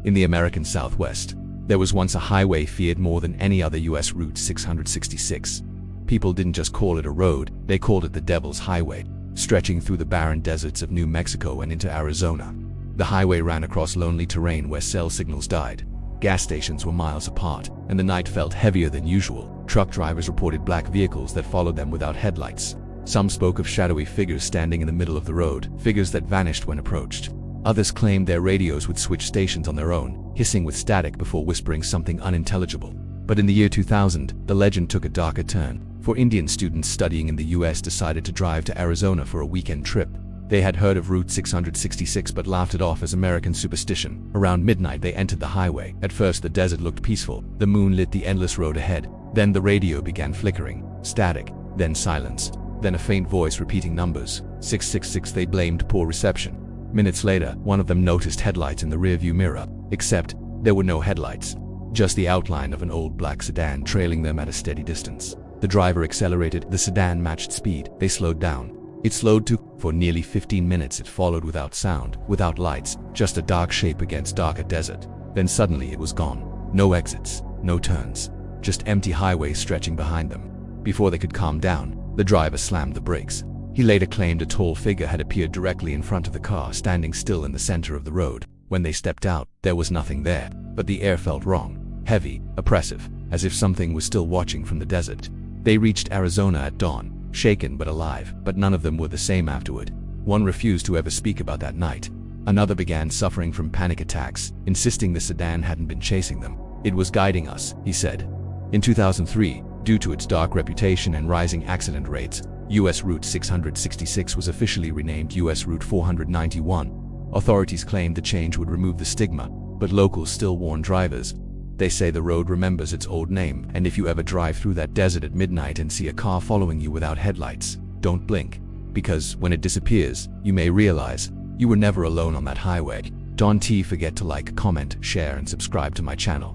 In the American Southwest, there was once a highway feared more than any other U.S. Route 666. People didn't just call it a road, they called it the Devil's Highway, stretching through the barren deserts of New Mexico and into Arizona. The highway ran across lonely terrain where cell signals died. Gas stations were miles apart, and the night felt heavier than usual. Truck drivers reported black vehicles that followed them without headlights. Some spoke of shadowy figures standing in the middle of the road, figures that vanished when approached. Others claimed their radios would switch stations on their own, hissing with static before whispering something unintelligible. But in the year 2000, the legend took a darker turn, for Indian students studying in the US decided to drive to Arizona for a weekend trip. They had heard of Route 666 but laughed it off as American superstition. Around midnight they entered the highway. At first the desert looked peaceful. The moon lit the endless road ahead. Then the radio began flickering. Static, then silence, then a faint voice repeating numbers. 666. They blamed poor reception. Minutes later, one of them noticed headlights in the rearview mirror, except there were no headlights. Just the outline of an old black sedan trailing them at a steady distance. The driver accelerated. The sedan matched speed. They slowed down. It slowed too. For nearly 15 minutes it followed without sound, without lights, just a dark shape against darker desert. Then suddenly it was gone. No exits, no turns, just empty highways stretching behind them. Before they could calm down, the driver slammed the brakes. He later claimed a tall figure had appeared directly in front of the car, standing still in the center of the road. When they stepped out, there was nothing there, but the air felt wrong, heavy, oppressive, as if something was still watching from the desert. They reached Arizona at dawn, shaken but alive, but none of them were the same afterward. One refused to ever speak about that night. Another began suffering from panic attacks, insisting the sedan hadn't been chasing them. It was guiding us, he said. In 2003, due to its dark reputation and rising accident rates, U.S. Route 666 was officially renamed U.S. Route 491. Authorities claimed the change would remove the stigma, but locals still warn drivers. They say the road remembers its old name, and if you ever drive through that desert at midnight and see a car following you without headlights, don't blink, because when it disappears, you may realize you were never alone on that highway. Don't forget to like, comment, share, and subscribe to my channel.